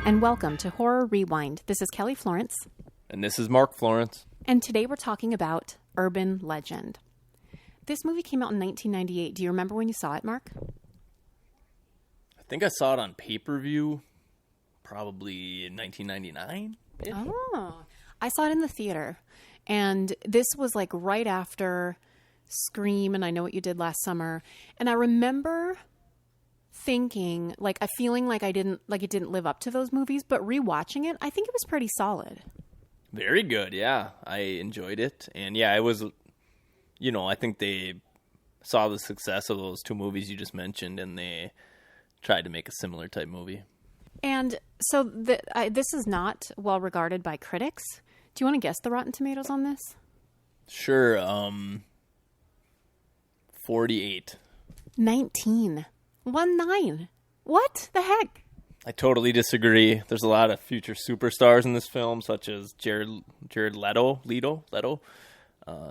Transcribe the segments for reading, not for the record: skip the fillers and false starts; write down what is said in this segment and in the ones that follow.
and welcome to Horror Rewind. This is Kelly Florence. And this is Mark Florence. And today we're talking about Urban Legend. This movie came out in 1998. Do you remember when you saw it, Mark? I think I saw it on pay-per-view probably in 1999. Oh, I saw it in the theater. And this was like right after Scream and I Know What You Did Last Summer. And I remember thinking, like, feeling like it didn't live up to those movies, but rewatching it, I think it was pretty solid. Very good, yeah. I enjoyed it. And yeah, it was, I think they saw the success of those two movies you just mentioned, and they tried to make a similar type movie. And so this is not well regarded by critics. Do you want to guess the Rotten Tomatoes on this? Sure. 48. 19. 19. What the heck? I totally disagree. There's a lot of future superstars in this film, such as Jared Leto,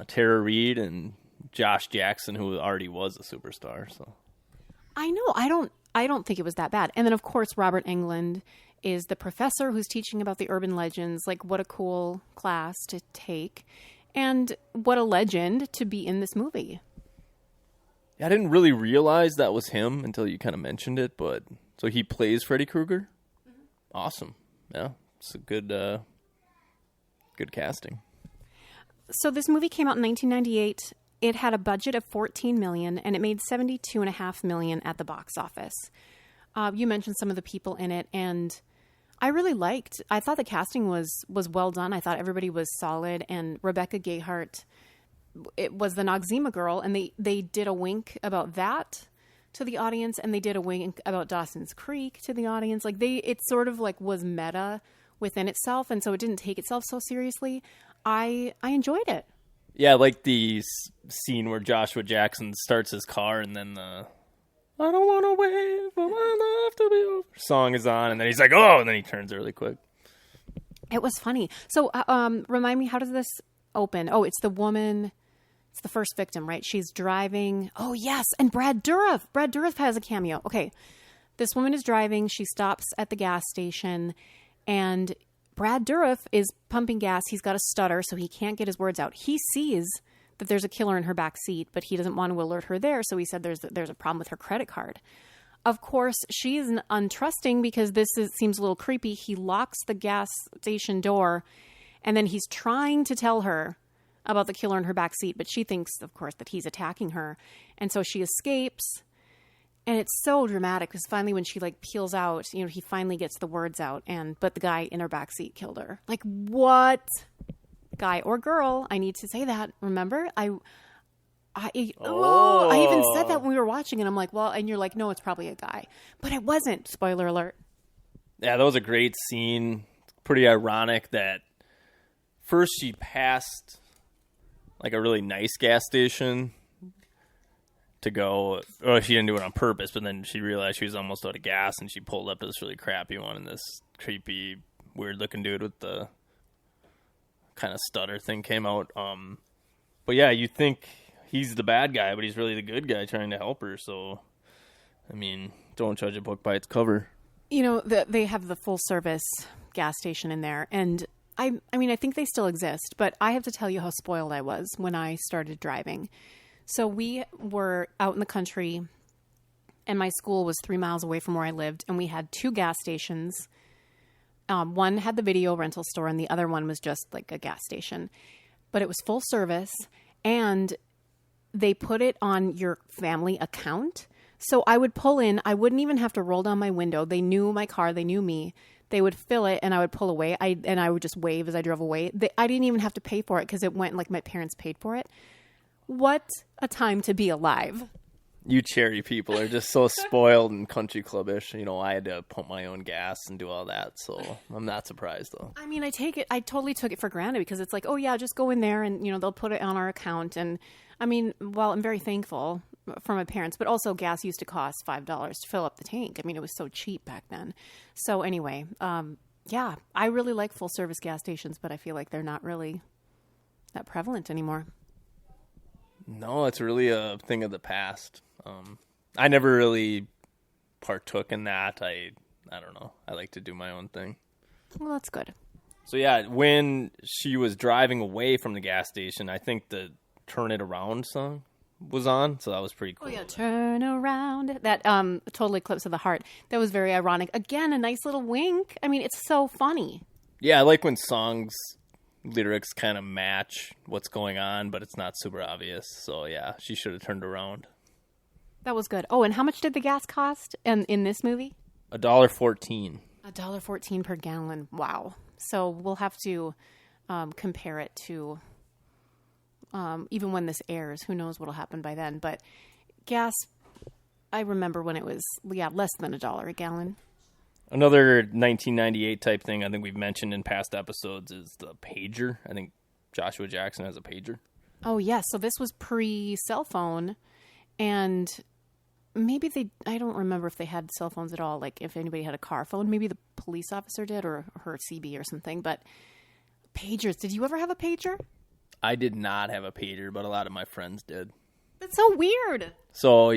Tara Reid, and Josh Jackson, who already was a superstar. So I know. I don't think it was that bad. And then, of course, Robert Englund is the professor who's teaching about the urban legends. Like, what a cool class to take. And what a legend to be in this movie. I didn't really realize that was him until you kind of mentioned it, but so he plays Freddy Krueger? Mm-hmm. Awesome. Yeah, it's a good casting. So this movie came out in 1998. It had a budget of $14 million, and it made $72.5 million at the box office. You mentioned some of the people in it, and I thought the casting was well done. I thought everybody was solid, and Rebecca Gayheart, it was the Noxzema girl, and they did a wink about that to the audience, and they did a wink about Dawson's Creek to the audience. Like it sort of like was meta within itself, and so it didn't take itself so seriously. I enjoyed it. Yeah, like the scene where Joshua Jackson starts his car, and then the "I don't want to wait for my life to be over" song is on, and then he's like, "Oh," and then he turns really quick. It was funny. So, remind me, how does this open? Oh, it's the woman. It's the first victim, right? She's driving. Oh, yes. And Brad Dourif. Brad Dourif has a cameo. Okay. This woman is driving. She stops at the gas station, and Brad Dourif is pumping gas. He's got a stutter, so he can't get his words out. He sees that there's a killer in her back seat, but he doesn't want to alert her there, so he said there's a problem with her credit card. Of course, she is untrusting because seems a little creepy. He locks the gas station door, and then he's trying to tell her about the killer in her back seat, but she thinks, of course, that he's attacking her. And so she escapes, and it's so dramatic because finally when she like peels out, he finally gets the words out, but the guy in her back seat killed her. Like, what? Guy or girl? I need to say that. Remember? I even said that when we were watching it. I'm like, well, and you're like, no, it's probably a guy. But it wasn't. Spoiler alert. Yeah, that was a great scene. Pretty ironic that first she passed like a really nice gas station to go. Well, she didn't do it on purpose, but then she realized she was almost out of gas, and she pulled up to this really crappy one, and this creepy, weird-looking dude with the kind of stutter thing came out. But yeah, you think he's the bad guy, but he's really the good guy trying to help her. So, I mean, don't judge a book by its cover. They have the full-service gas station in there, and I mean, I think they still exist, but I have to tell you how spoiled I was when I started driving. So we were out in the country, and my school was 3 miles away from where I lived, and we had two gas stations. One had the video rental store, and the other one was just like a gas station. But it was full service, and they put it on your family account. So I would pull in. I wouldn't even have to roll down my window. They knew my car. They knew me. They would fill it, and I would pull away. I would just wave as I drove away. I didn't even have to pay for it because it went like my parents paid for it. What a time to be alive. You cherry people are just so spoiled and country clubbish. I had to pump my own gas and do all that, so I'm not surprised, though. I mean, I totally took it for granted because it's like, oh, yeah, just go in there and, they'll put it on our account. And, I mean, well, I'm very thankful for my parents, but also gas used to cost $5 to fill up the tank. I mean, it was so cheap back then. So anyway, yeah, I really like full-service gas stations, but I feel like they're not really that prevalent anymore. No, it's really a thing of the past. I never really partook in that. I I don't know. I like to do my own thing. Well, that's good. So yeah, when she was driving away from the gas station, I think the "Turn It Around" song was on, so that was pretty cool. Oh yeah, turn around. That Total Eclipse of the Heart. That was very ironic. Again, a nice little wink. I mean, it's so funny. Yeah, I like when songs lyrics kind of match what's going on, but it's not super obvious. So yeah, she should have turned around. That was good. Oh, and how much did the gas cost in this movie? $1.14. $1.14 per gallon. Wow. So we'll have to compare it to even when this airs. Who knows what'll happen by then? But gas, I remember when it was less than $1 a gallon. Another 1998 type thing I think we've mentioned in past episodes is the pager. I think Joshua Jackson has a pager. Oh yes. So this was pre-cell phone, and maybe I don't remember if they had cell phones at all, like if anybody had a car phone. Maybe the police officer did, or her CB or something. But pagers, did you ever have a pager? I did not have a pager, but a lot of my friends did. That's so weird. So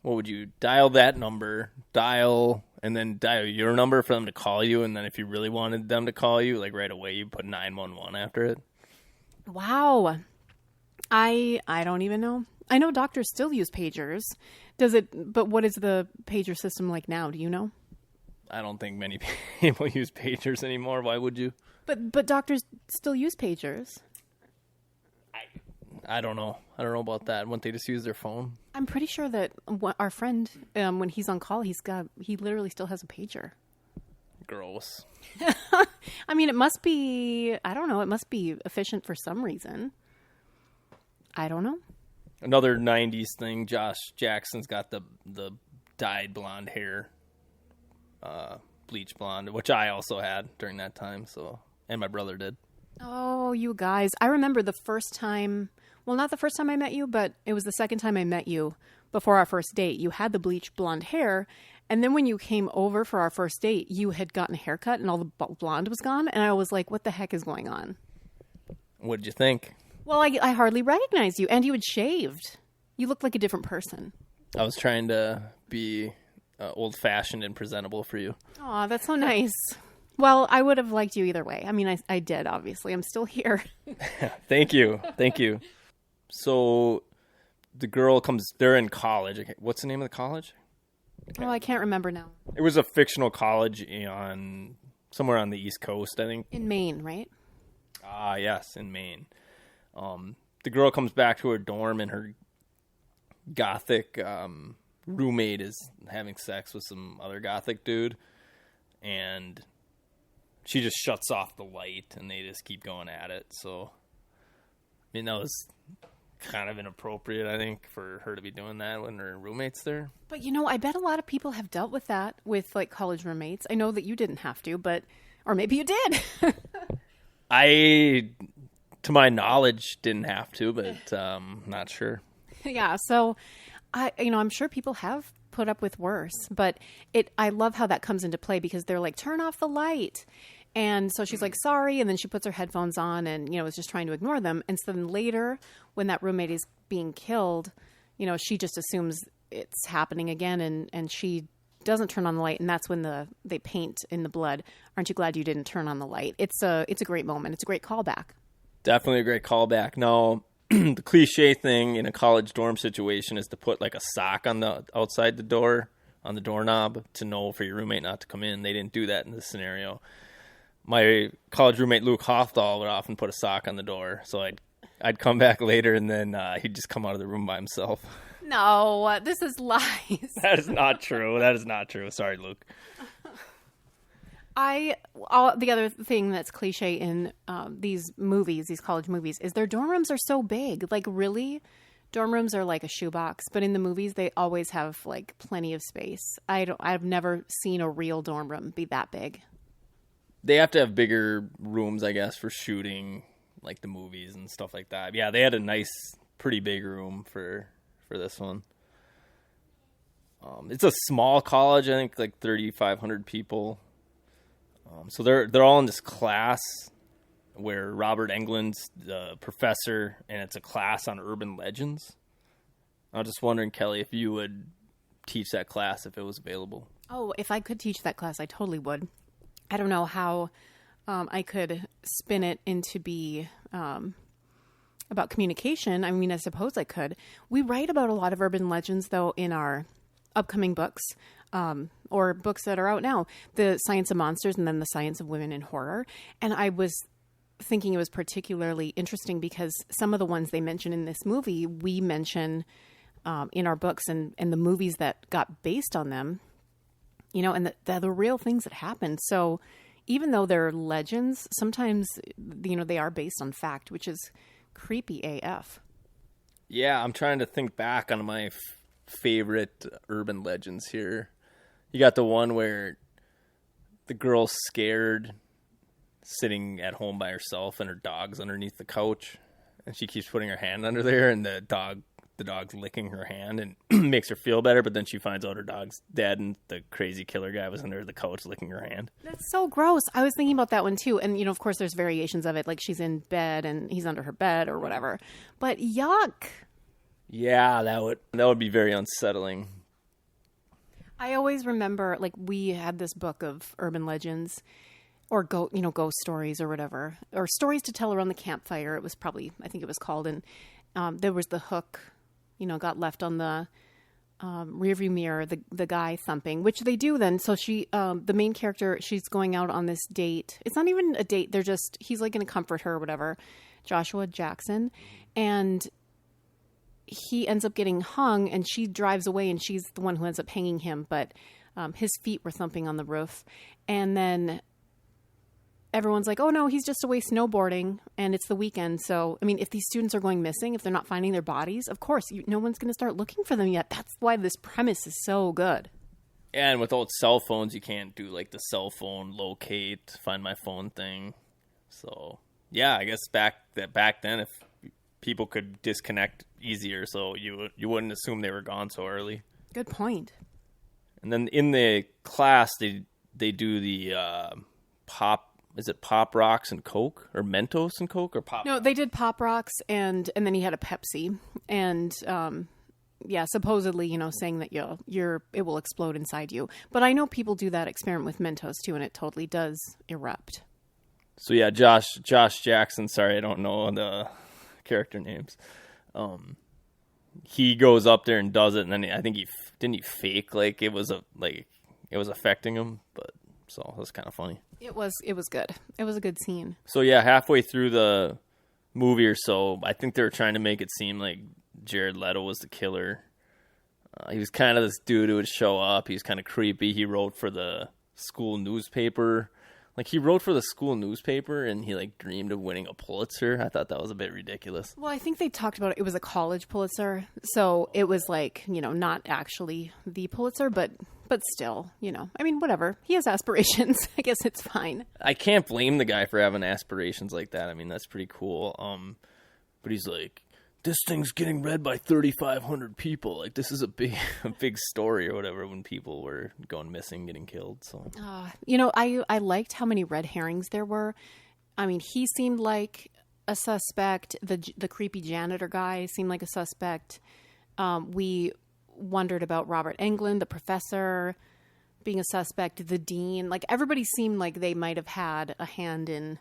what would you dial that number, and then dial your number for them to call you, and then if you really wanted them to call you, like right away, you put 911 after it? Wow. I don't even know. I know doctors still use pagers. But what is the pager system like now? Do you know? I don't think many people use pagers anymore. Why would you? But doctors still use pagers. I don't know. I don't know about that. Wouldn't they just use their phone? I'm pretty sure that our friend, when he's on call, he literally still has a pager. Gross. I mean, it must be, I don't know, it must be efficient for some reason. I don't know. Another 90s thing, Josh Jackson's got the dyed blonde hair, bleach blonde, which I also had during that time, and my brother did. Oh, you guys. I remember the first time, well, not the first time I met you, but it was the second time I met you before our first date. You had the bleach blonde hair, and then when you came over for our first date, you had gotten a haircut and all the blonde was gone, and I was like, what the heck is going on? What did you think? Well, I hardly recognized you, and you had shaved. You looked like a different person. I was trying to be old-fashioned and presentable for you. Aw, that's so nice. Well, I would have liked you either way. I mean, I did, obviously. I'm still here. Thank you. So the girl they're in college. Okay, what's the name of the college? Oh, I can't remember now. It was a fictional college somewhere on the East Coast, I think. In Maine, right? Ah, yes, in Maine. The girl comes back to her dorm, and her gothic roommate is having sex with some other gothic dude, and she just shuts off the light, and they just keep going at it. So, I mean, that was kind of inappropriate, I think, for her to be doing that when her roommate's there. But, I bet a lot of people have dealt with that with, like, college roommates. I know that you didn't have to, or maybe you did. I, to my knowledge, didn't have to, but not sure. Yeah, so, I'm sure people have put up with worse, but I love how that comes into play because they're like, turn off the light. And so she's like, sorry. And then she puts her headphones on and, is just trying to ignore them. And so then later when that roommate is being killed, she just assumes it's happening again. And she doesn't turn on the light. And that's when they paint in the blood. Aren't you glad you didn't turn on the light? It's a great moment. It's a great callback. Definitely a great callback. No, the cliche thing in a college dorm situation is to put like a sock on the outside the door, on the doorknob, to know for your roommate not to come in. They didn't do that in this scenario. My college roommate Luke Hofdahl would often put a sock on the door, so I'd come back later and then he'd just come out of the room by himself. No, this is lies. That is not true. Sorry, Luke. The other thing that's cliche in these college movies, is their dorm rooms are so big. Like, really, dorm rooms are like a shoebox, but in the movies they always have like plenty of space. I've never seen a real dorm room be that big. They have to have bigger rooms, I guess, for shooting like the movies and stuff like that. Yeah, they had a nice, pretty big room for this one. It's a small college, I think, like 3,500 people. So they're all in this class where Robert Englund's the professor, and it's a class on urban legends. I was just wondering, Kelly, if you would teach that class if it was available. Oh, if I could teach that class, I totally would. I don't know how I could spin it into be about communication. I mean, I suppose I could. We write about a lot of urban legends, though, in our upcoming books or books that are out now. The Science of Monsters and then The Science of Women in Horror. And I was thinking it was particularly interesting because some of the ones they mention in this movie, we mention in our books and the movies that got based on them, you know, and they're the real things that happened. So even though they're legends, sometimes, you know, they are based on fact, which is creepy AF. Yeah, I'm trying to think back on my favorite urban legends here. You got the one where the girl's scared, sitting at home by herself, and her dog's underneath the couch, and she keeps putting her hand under there, and the dog's licking her hand and makes her feel better, but then she finds out her dog's dead and the crazy killer guy was under the couch licking her hand. That's so gross. I was thinking about that one too. And, you know, of course there's variations of it, like she's in bed and he's under her bed or whatever. But yuck. Yeah, that would be very unsettling. I always remember, like, we had this book of urban legends or ghost stories or whatever, or stories to tell around the campfire. It was probably, I think it was called. And there was the hook, you know, got left on the rearview mirror, the guy thumping, which they do then. So she, the main character, she's going out on this date. It's not even a date. He's like going to comfort her or whatever, Joshua Jackson. And he ends up getting hung and she drives away and she's the one who ends up hanging him. But his feet were thumping on the roof. And then everyone's like, oh no, he's just away snowboarding and it's the weekend. So, I mean, if these students are going missing, if they're not finding their bodies, of course, no one's going to start looking for them yet. That's why this premise is so good. And without cell phones, you can't do like the cell phone locate, find my phone thing. So, yeah, I guess back then, if people could disconnect easier, so you wouldn't assume they were gone so early. Good point. And then in the class, they do the pop. Is it Pop Rocks and Coke or Mentos and Coke or Pop? No, they did Pop Rocks and then he had a Pepsi and yeah, supposedly, you know, saying that it will explode inside you. But I know people do that experiment with Mentos too, and it totally does erupt. So yeah, Josh Jackson. Sorry, I don't know the character names. He goes up there and does it, and then I think he fake like it was affecting him, but. So that's kind of funny. It was good. It was a good scene. So yeah, halfway through the movie or so, I think they were trying to make it seem like Jared Leto was the killer. He was kind of this dude who would show up. He was kind of creepy. He wrote for the school newspaper. Like, he wrote for the school newspaper, and he, like, dreamed of winning a Pulitzer. I thought that was a bit ridiculous. Well, I think they talked about it was a college Pulitzer, so it was, like, you know, not actually the Pulitzer, but still, you know. I mean, whatever. He has aspirations. I guess it's fine. I can't blame the guy for having aspirations like that. I mean, that's pretty cool. But he's like, this thing's getting read by 3,500 people. Like, this is a big story or whatever when people were going missing, getting killed. So, you know, I liked how many red herrings there were. I mean, he seemed like a suspect. The creepy janitor guy seemed like a suspect. We wondered about Robert Englund, the professor, being a suspect. The dean, like everybody seemed like they might have had a hand in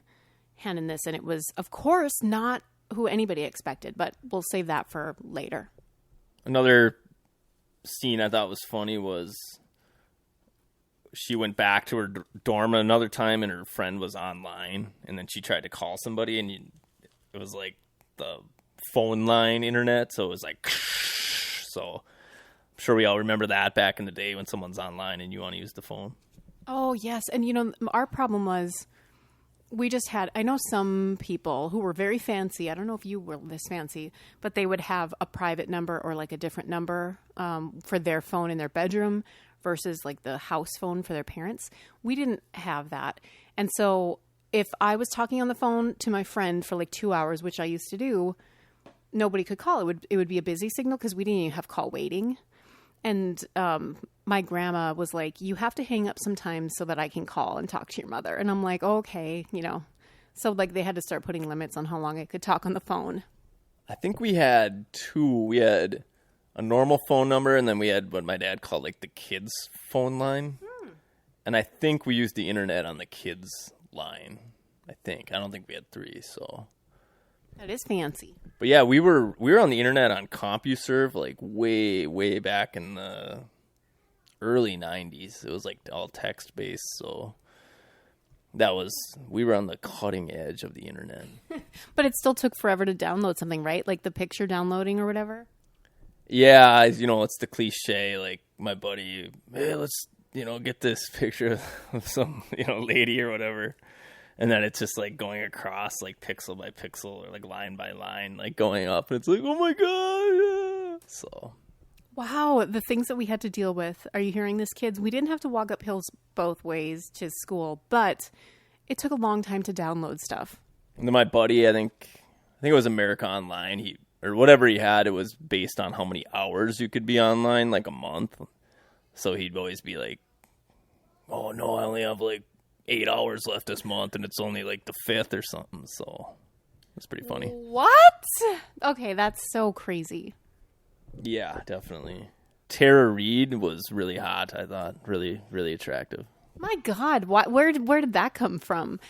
this, and it was, of course, not who anybody expected, but we'll save that for later. Another scene I thought was funny was she went back to her dorm another time and her friend was online, and then she tried to call somebody, and it was like the phone line internet, so it was like, so I'm sure we all remember that back in the day when someone's online and you want to use the phone. Oh, yes. And, you know, our problem was we just had, I know some people who were very fancy. I don't know if you were this fancy, but they would have a private number or like a different number for their phone in their bedroom versus like the house phone for their parents. We didn't have that. And so if I was talking on the phone to my friend for like 2 hours, which I used to do, nobody could call. It would be a busy signal because we didn't even have call waiting. And my grandma was like, you have to hang up sometimes so that I can call and talk to your mother. And I'm like, okay, you know. So like they had to start putting limits on how long I could talk on the phone. I think we had two. We had a normal phone number, and then we had what my dad called like the kids' phone line. And I think we used the internet on the kids' line. I don't think we had 3, so. That is fancy. But yeah, we were on the internet on CompuServe like way back in the early 90s. It was like all text based, so we were on the cutting edge of the internet. But it still took forever to download something, right? Like the picture downloading or whatever. Yeah, it's the cliche, like my buddy, hey, let's, get this picture of some, lady or whatever. And then it's just like going across like pixel by pixel or like line by line, like going up. And it's like, oh my God. Yeah. So. Wow, the things that we had to deal with. Are you hearing this, kids? We didn't have to walk up hills both ways to school, but it took a long time to download stuff. And then my buddy, I think it was America Online. Or whatever he had, it was based on how many hours you could be online, like a month. So he'd always be like, oh no, I only have like 8 hours left this month, and it's only like the 5th or something. So it's pretty funny. What? Okay, that's so crazy. Yeah, definitely. Tara Reid was really hot, I thought. Really, really attractive. My God, where did that come from?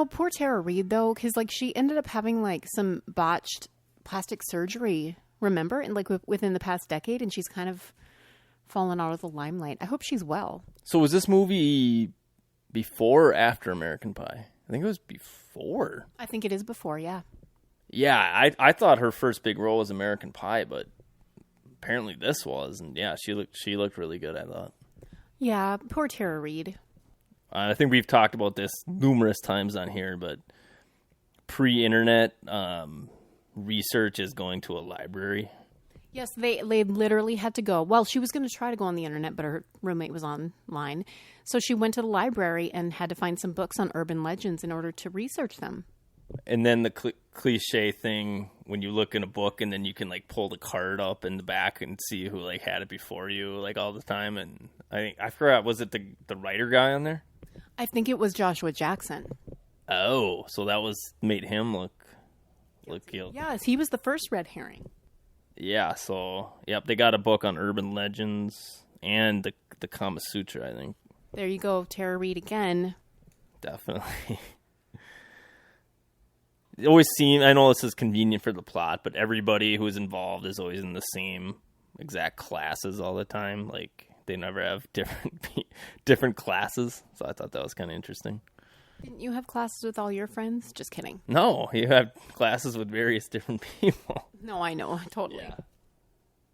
Poor Tara Reid, though, because like she ended up having like some botched plastic surgery, remember? And like within the past decade, and she's kind of fallen out of the limelight. I hope she's well. So was this movie before or after American Pie? I think it was before. I think it is before, yeah. Yeah, I thought her first big role was American Pie, but apparently this was, and yeah, she looked really good, I thought. Yeah, poor Tara Reid. I think we've talked about this numerous times on here, but pre-internet research is going to a library. Yes, they literally had to go. Well, she was going to try to go on the internet, but her roommate was online. So she went to the library and had to find some books on urban legends in order to research them. And then the cliche thing, when you look in a book and then you can like pull the card up in the back and see who like had it before you like all the time. And I forgot, was it the writer guy on there? I think it was Joshua Jackson. Oh, so that made him look guilty. Yes, he was the first red herring. Yeah, so, yep, they got a book on urban legends and the Kama Sutra, I think. There you go, Tara Reid again. Definitely. It always seems, I know this is convenient for the plot, but everybody who is involved is always in the same exact classes all the time. Like, they never have different classes, so I thought that was kind of interesting. Didn't you have classes with all your friends? Just kidding. No, you have classes with various different people. No, I know, totally. Yeah.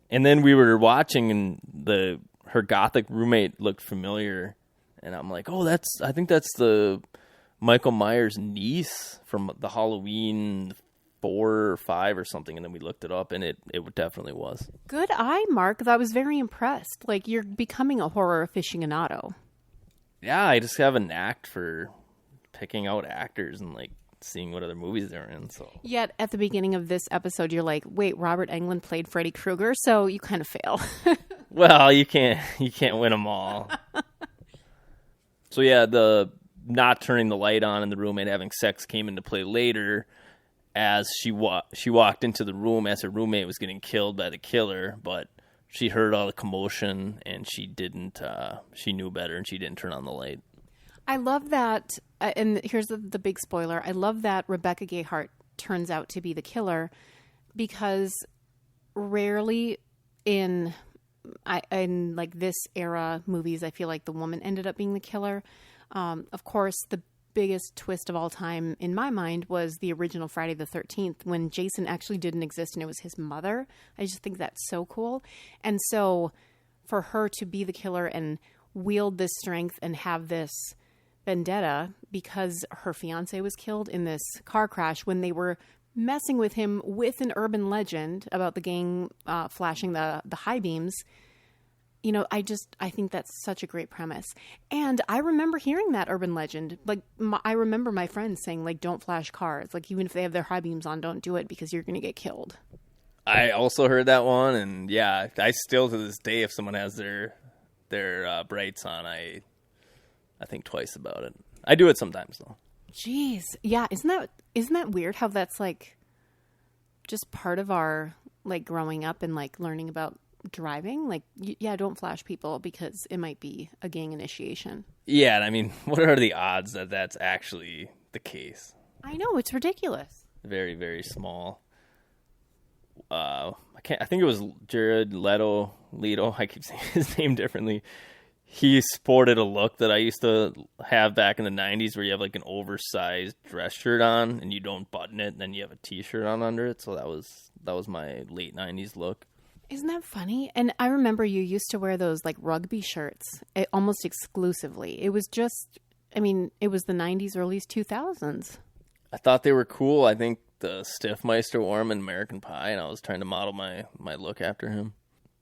And then we were watching, and her gothic roommate looked familiar, and I'm like, oh, I think that's the Michael Myers' niece from the Halloween 4 or 5 or something, and then we looked it up, and it definitely was. Good eye, Mark. I was very impressed. Like, you're becoming a horror aficionado. Yeah, I just have a knack for picking out actors and like seeing what other movies they're in. So yet at the beginning of this episode, you're like, "Wait, Robert Englund played Freddy Krueger," so you kind of fail. Well, you can't win them all. So yeah, the not turning the light on in the room and having sex came into play later, as she walked into the room as her roommate was getting killed by the killer, but she heard all the commotion and she didn't. She knew better and she didn't turn on the light. I love that, and here's the big spoiler. I love that Rebecca Gayheart turns out to be the killer, because rarely in like this era movies, I feel like the woman ended up being the killer. Of course, the biggest twist of all time in my mind was the original Friday the 13th, when Jason actually didn't exist and it was his mother. I just think that's so cool. And so for her to be the killer and wield this strength and have this vendetta because her fiance was killed in this car crash when they were messing with him with an urban legend about the gang flashing the high beams. I think that's such a great premise. And I remember hearing that urban legend. Like, I remember my friends saying, like, don't flash cars. Like, even if they have their high beams on, don't do it because you're going to get killed. I also heard that one. And yeah, I still to this day, if someone has their brights on, I think twice about it. I do it sometimes though. Jeez. Yeah. Isn't that weird how that's like just part of our like growing up and like learning about driving. Like, yeah, don't flash people because it might be a gang initiation. Yeah, and I mean, what are the odds that that's actually the case? I know, it's ridiculous. Very, very small. I think it was Jared Leto. I keep saying his name differently. He sported a look that I used to have back in the 90s where you have like an oversized dress shirt on and you don't button it and then you have a t-shirt on under it. So that was my late 90s look. Isn't that funny? And I remember you used to wear those like rugby shirts almost exclusively. It was just, I mean, it was the 90s, early 2000s. I thought they were cool. I think the Stiffmeister wore them in American Pie and I was trying to model my look after him.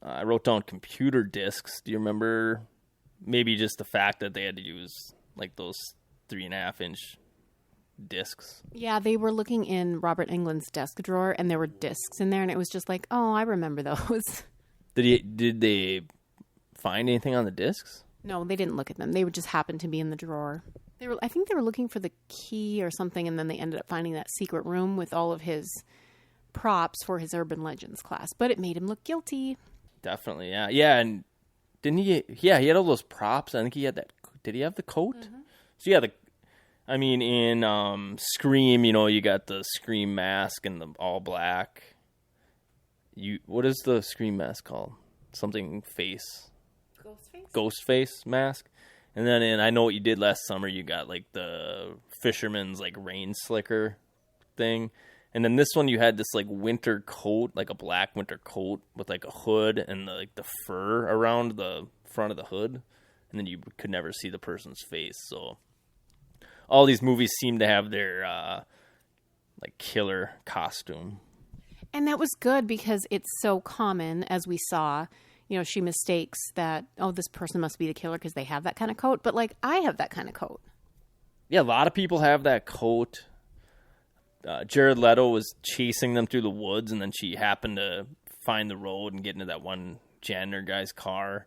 I wrote down computer discs. Do you remember maybe just the fact that they had to use like those 3.5-inch discs? Yeah, they were looking in Robert Englund's desk drawer and there were discs in there and it was just like, oh, I remember those. Did they find anything on the discs? No, they didn't look at them. They would just happen to be in the drawer. I think they were looking for the key or something and then they ended up finding that secret room with all of his props for his Urban Legends class, but it made him look guilty. Definitely, yeah. Yeah, and didn't he? Yeah, he had all those props. I think he had that. Did he have the coat? Mm-hmm. So yeah, in Scream, you got the Scream mask and the all black. What is the Scream mask called? Something face. Ghost face mask. And then in I Know What You Did Last Summer, you got like the fisherman's like rain slicker thing. And then this one, you had this like winter coat, like a black winter coat with like a hood and the fur around the front of the hood. And then you could never see the person's face. So all these movies seem to have their like killer costume. And that was good because it's so common, as we saw. She mistakes that, oh, this person must be the killer because they have that kind of coat. But like, I have that kind of coat. Yeah, a lot of people have that coat. Jared Leto was chasing them through the woods, and then she happened to find the road and get into that one janitor guy's car.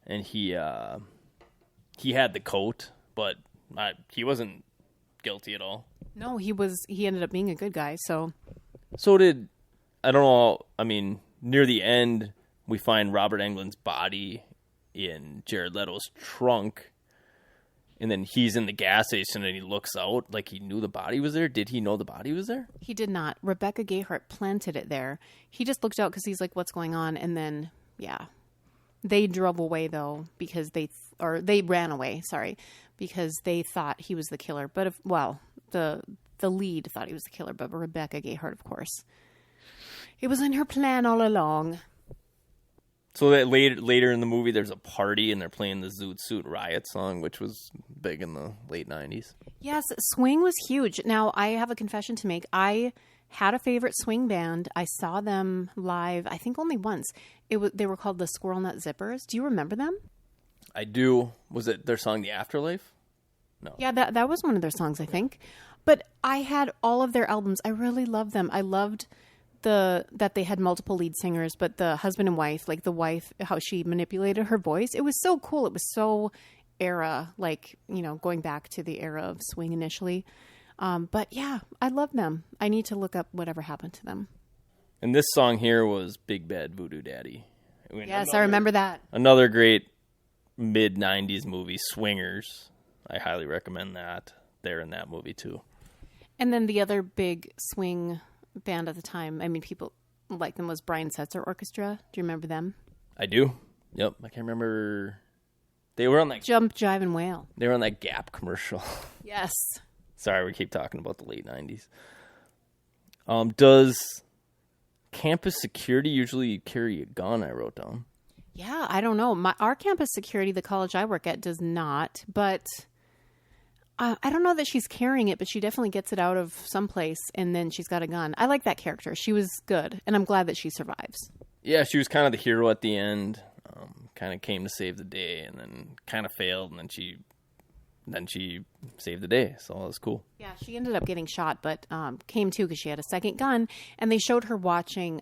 And he had the coat, but he wasn't guilty at all. No, he ended up being a good guy, so. So I don't know, I mean, near the end, we find Robert Englund's body in Jared Leto's trunk. And then he's in the gas station and he looks out like he knew the body was there. Did he know the body was there? He did not. Rebecca Gayheart planted it there. He just looked out because he's like, what's going on? And then, yeah. They drove away, though, because they ran away, sorry, because they thought he was the killer. But, the lead thought he was the killer, but Rebecca Gayheart, of course. It was in her plan all along. So that later in the movie, there's a party, and they're playing the Zoot Suit Riot song, which was big in the late 90s. Yes, swing was huge. Now, I have a confession to make. I had a favorite swing band. I saw them live, I think only once. They were called the Squirrel Nut Zippers. Do you remember them? I do. Was it their song, The Afterlife? No. Yeah, that was one of their songs, I think. But I had all of their albums. I really loved them. I loved that they had multiple lead singers, but the husband and wife, like the wife, how she manipulated her voice. It was so cool. It was so era, like, going back to the era of swing initially. But yeah, I love them. I need to look up whatever happened to them. And this song here was Big Bad Voodoo Daddy. Yes, I remember that. Another great mid-90s movie, Swingers. I highly recommend that. They're in that movie too. And then the other big swing band at the time, I mean, people like them, was Brian Setzer Orchestra. Do you remember them? I do. Yep. I can't remember. They were on that Jump, Jive, and Wail. They were on that Gap commercial. Yes. Sorry, we keep talking about the late 90s. Does campus security usually carry a gun? I wrote down. Yeah, I don't know. Our campus security, the college I work at, does not, but I don't know that she's carrying it, but she definitely gets it out of someplace, and then she's got a gun. I like that character. She was good, and I'm glad that she survives. Yeah, she was kind of the hero at the end. Kind of came to save the day, and then kind of failed, and then she saved the day, so that was cool. Yeah, she ended up getting shot, but came to because she had a second gun, and they showed her watching.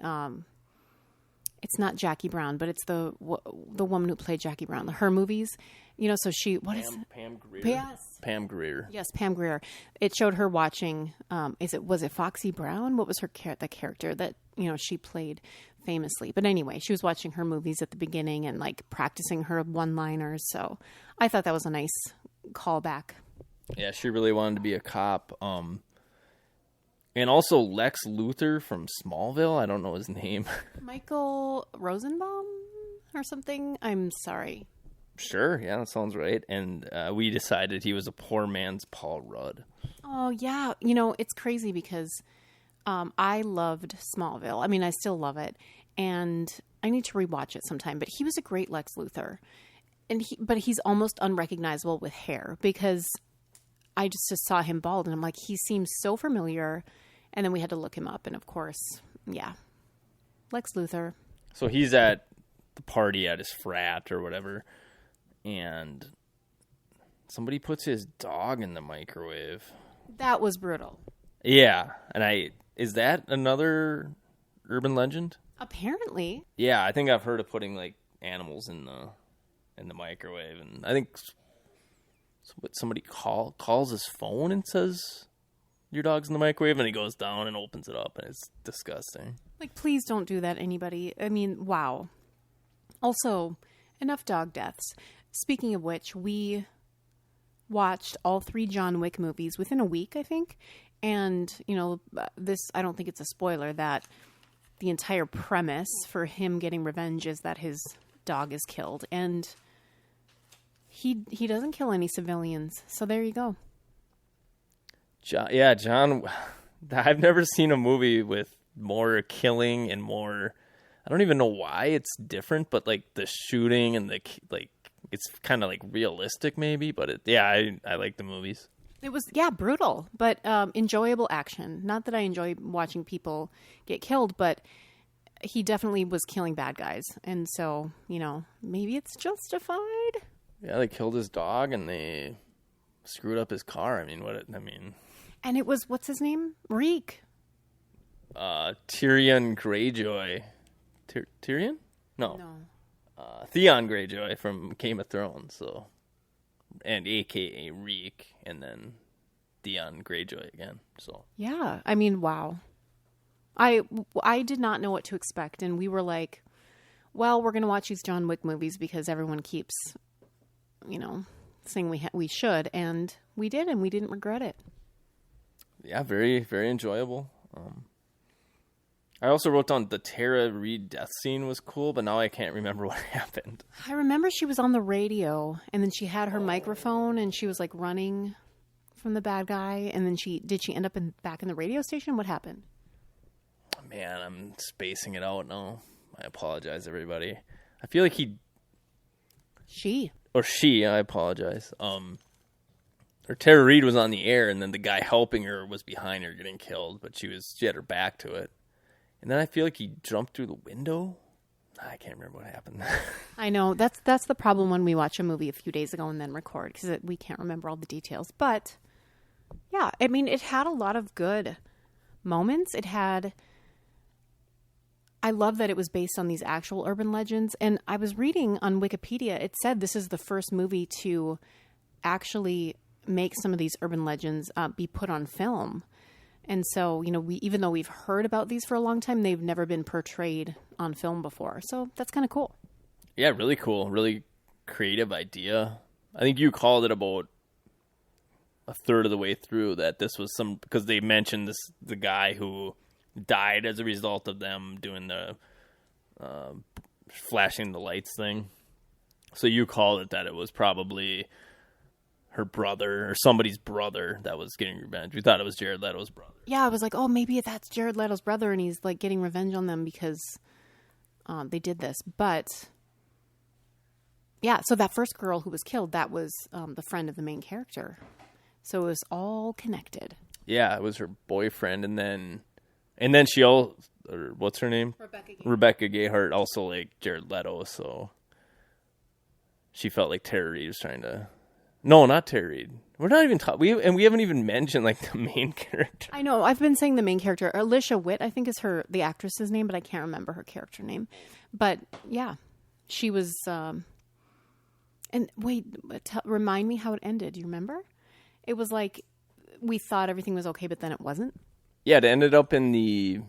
It's not Jackie Brown, but it's the woman who played Jackie Brown, her movies. So she Pam Grier. Yes. Pam Grier. Yes, Pam Grier. It showed her watching. Was it Foxy Brown? What was the character that she played famously. But anyway, she was watching her movies at the beginning and like practicing her one-liners. So I thought that was a nice callback. Yeah, she really wanted to be a cop. And also Lex Luthor from Smallville. I don't know his name. Michael Rosenbaum or something. I'm sorry. Sure, yeah, that sounds right. And we decided he was a poor man's Paul Rudd. Oh, yeah. It's crazy because I loved Smallville. I mean, I still love it. And I need to rewatch it sometime. But he was a great Lex Luthor. But he's almost unrecognizable with hair because I just saw him bald. And I'm like, he seems so familiar. And then we had to look him up. And of course, yeah, Lex Luthor. So he's at the party at his frat or whatever. And somebody puts his dog in the microwave. That was brutal. Yeah. And is that another urban legend? Apparently. Yeah, I think I've heard of putting like animals in the microwave, and I think somebody calls his phone and says your dog's in the microwave, and he goes down and opens it up, and it's disgusting. Like, please don't do that, anybody. I mean, wow. Also, enough dog deaths. Speaking of which, we watched all 3 John Wick movies within a week, I think. And, this, I don't think it's a spoiler, that the entire premise for him getting revenge is that his dog is killed. And he doesn't kill any civilians. So there you go. John, I've never seen a movie with more killing and more, I don't even know why it's different, but like the shooting and it's kind of like realistic maybe, but I like the movies. It was, brutal, but enjoyable action. Not that I enjoy watching people get killed, but he definitely was killing bad guys. And so, maybe it's justified. Yeah, they killed his dog and they screwed up his car. And it was, what's his name? Reek. Tyrion Greyjoy. Tyrion? No. Theon Greyjoy from Game of Thrones, so, and AKA Reek, and then Theon Greyjoy again. So yeah, I mean, wow. I did not know what to expect, and we were like, well, we're gonna watch these John Wick movies because everyone keeps, saying we should, and we did, and we didn't regret it. Yeah, very very enjoyable. I also wrote down the Tara Reid death scene was cool, but now I can't remember what happened. I remember she was on the radio, and then she had her microphone, and she was like running from the bad guy, and then did she end up back in the radio station? What happened? Man, I'm spacing it out now. I apologize, everybody. I feel like she, I apologize. Or Tara Reid was on the air, and then the guy helping her was behind her getting killed, but she had her back to it. And then I feel like he jumped through the window. I can't remember what happened. I know. That's the problem when we watch a movie a few days ago and then record, because we can't remember all the details. But, yeah, I mean, it had a lot of good moments. I love that it was based on these actual urban legends. And I was reading on Wikipedia, it said this is the first movie to actually make some of these urban legends be put on film. And so, even though we've heard about these for a long time, they've never been portrayed on film before. So that's kind of cool. Yeah, really cool. Really creative idea. I think you called it about a third of the way through that this was because they mentioned the guy who died as a result of them doing the flashing the lights thing. So you called it that it was probably her brother or somebody's brother that was getting revenge. We thought it was Jared Leto's brother. Yeah, I was like, oh, maybe that's Jared Leto's brother and he's like getting revenge on them because they did this. But yeah, so that first girl who was killed, that was the friend of the main character. So it was all connected. Yeah, it was her boyfriend, and then what's her name? Rebecca Gayheart, also like Jared Leto. So she felt like Tara Reid was trying to. No, not Tara Reid. We're not even we haven't even mentioned like the main character. I know. I've been saying the main character. Alicia Witt, I think, is the actress's name, but I can't remember her character name. But yeah, she was. And wait, remind me how it ended. Do you remember? It was like we thought everything was okay, but then it wasn't. Yeah, it ended up in the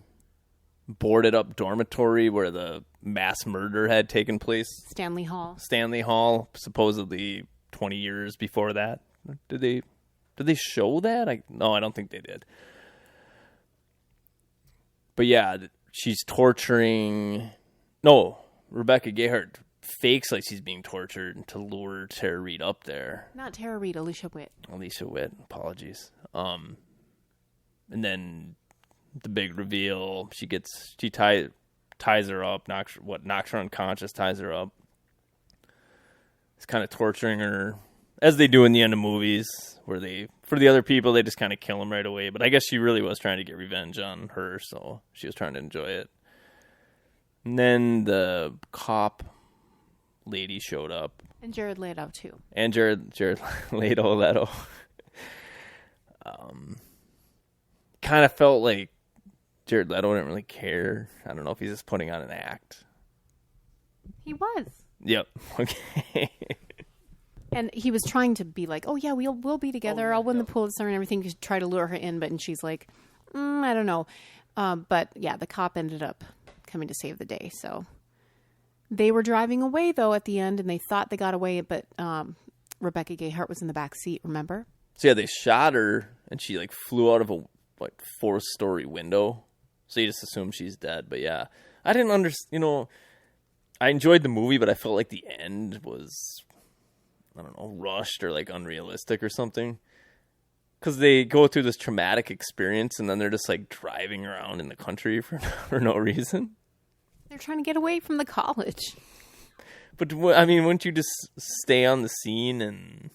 boarded up dormitory where the mass murder had taken place. Stanley Hall, supposedly 20 years before that. Did they show that? No, I don't think they did. But yeah, she's torturing. No, Rebecca Gayheart fakes like she's being tortured to lure Tara Reid up there. Not Tara Reid, Alicia Witt. Apologies. And then the big reveal, she ties her up, knocks her unconscious, ties her up. It's kind of torturing her, as they do in the end of movies, where for the other people, they just kind of kill them right away. But I guess she really was trying to get revenge on her, so she was trying to enjoy it. And then the cop lady showed up. And Jared Leto, too. And Jared Leto. Kind of felt like Jared Leto didn't really care. I don't know if he's just putting on an act. He was. Yep. Okay. And he was trying to be like, oh, yeah, we'll be together. I'll win the Pulitzer and everything. To try to lure her in, and she's like, I don't know. But, yeah, the cop ended up coming to save the day. So they were driving away, though, at the end, and they thought they got away, but Rebecca Gayheart was in the back seat, remember? So, yeah, they shot her, and she, flew out of a, fourth-story window. So you just assume she's dead. But, yeah, I didn't understand, I enjoyed the movie, but I felt like the end was, I don't know, rushed or unrealistic or something. Because they go through this traumatic experience and then they're just driving around in the country for no reason. They're trying to get away from the college. But, I mean, wouldn't you just stay on the scene and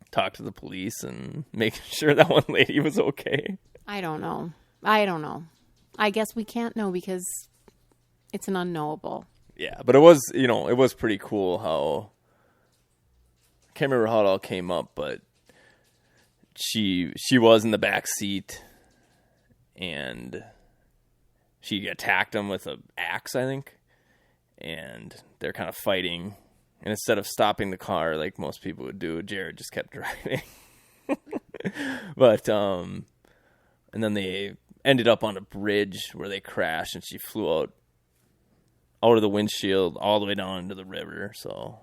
talk to the police and make sure that one lady was okay? I don't know. I guess we can't know because it's an unknowable. Yeah, but it was, it was pretty cool how, I can't remember how it all came up, but she was in the back seat and she attacked him with an axe, I think, and they're kind of fighting. And instead of stopping the car like most people would do, Jared just kept driving. But, and then they ended up on a bridge where they crashed and she flew out of the windshield all the way down into the river. So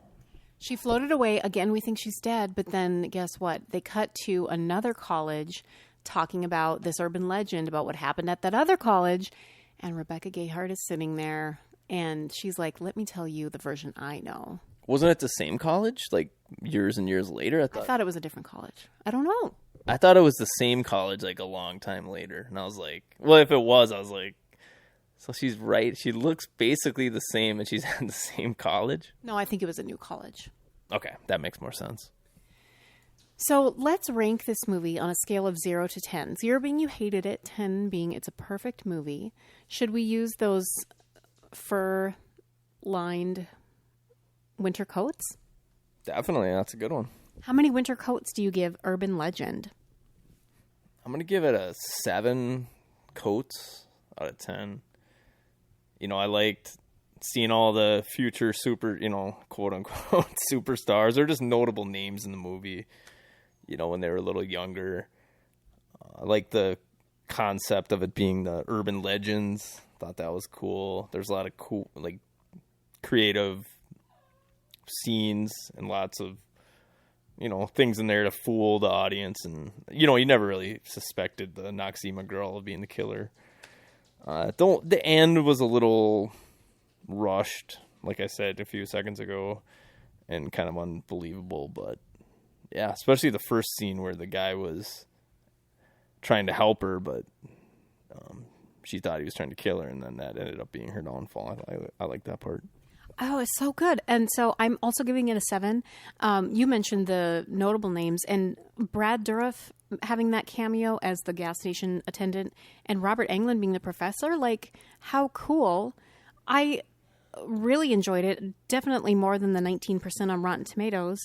she floated away. Again, we think she's dead, but then guess what? They cut to another college talking about this urban legend about what happened at that other college. And Rebecca Gayheart is sitting there and she's like, let me tell you the version I know. Wasn't it the same college? Years and years later? I thought it was a different college. I don't know. I thought it was the same college a long time later. And I was like, well, if it was, I was like, so she's right. She looks basically the same and she's at the same college? No, I think it was a new college. Okay, that makes more sense. So let's rank this movie on a scale of 0 to 10. 0 being you hated it, 10 being it's a perfect movie. Should we use those fur-lined winter coats? Definitely, that's a good one. How many winter coats do you give Urban Legend? I'm going to give it a 7 coats out of 10. I liked seeing all the future quote unquote superstars or just notable names in the movie, when they were a little younger. I like the concept of it being the urban legends. Thought that was cool. There's a lot of cool, creative scenes and lots of, things in there to fool the audience. And, you never really suspected the Noxzema girl of being the killer. The end was a little rushed, like I said a few seconds ago, and kind of unbelievable. But yeah, especially the first scene where the guy was trying to help her, but she thought he was trying to kill her, and then that ended up being her downfall. I like that part. Oh, it's so good. And so I'm also giving it a 7. You mentioned the notable names, and Brad Dourif having that cameo as the gas station attendant and Robert Englund being the professor. How cool. I really enjoyed it. Definitely more than the 19% on Rotten Tomatoes.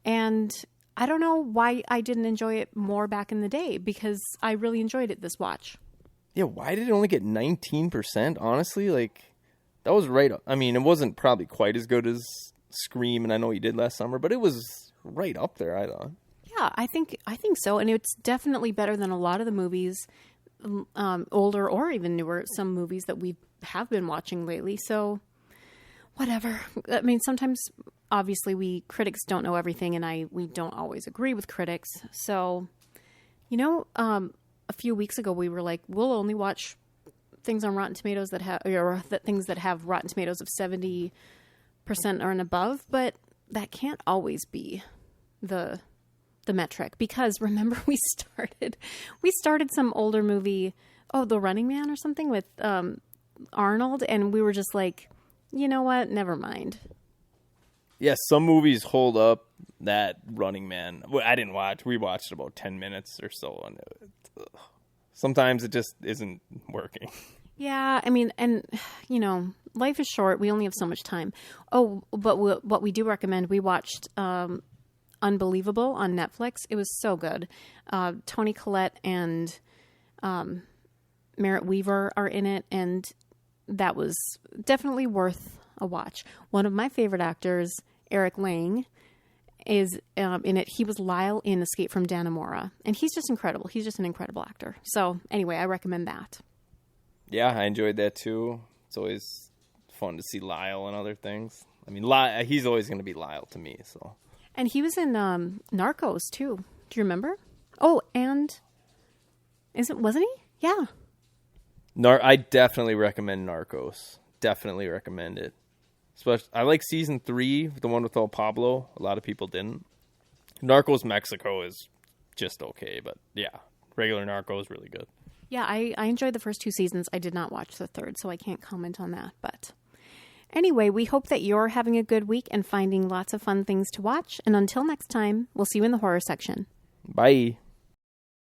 And I don't know why I didn't enjoy it more back in the day, because I really enjoyed it this watch. Yeah, why did it only get 19%? Honestly, that was right up. I mean, it wasn't probably quite as good as Scream, and I know you did last summer, but it was right up there, I thought. Yeah, I think so. And it's definitely better than a lot of the movies older or even newer, some movies that we have been watching lately. So whatever. I mean, sometimes obviously we critics don't know everything, and we don't always agree with critics. So, a few weeks ago we were like, we'll only watch things on Rotten Tomatoes things that have Rotten Tomatoes of 70% or and above, but that can't always be the metric, because remember we started some older movie, The Running Man or something with Arnold, and we were just like, you know what? Never mind. Yes, some movies hold up. That Running Man, I didn't watch. We watched about 10 minutes or so, and sometimes it just isn't working. Yeah, I mean, and life is short. We only have so much time. Oh, but what we do recommend, we watched Unbelievable on Netflix. It was so good. Toni Collette and Merritt Wever are in it, and that was definitely worth a watch. One of my favorite actors, Eric Lang, is in it. He was Lyle in Escape from Dannemora, and he's just incredible. He's just an incredible actor. So anyway, I recommend that. Yeah, I enjoyed that too. It's always fun to see Lyle and other things. I mean, he's always going to be Lyle to me. So, and he was in Narcos too. Do you remember? Oh, and wasn't he? Yeah. I definitely recommend Narcos. Definitely recommend it. Especially, I like season 3, the one with El Pablo. A lot of people didn't. Narcos Mexico is just okay, but yeah, regular Narcos is really good. Yeah, I enjoyed the first 2 seasons. I did not watch the third, so I can't comment on that. But anyway, we hope that you're having a good week and finding lots of fun things to watch. And until next time, we'll see you in the horror section. Bye.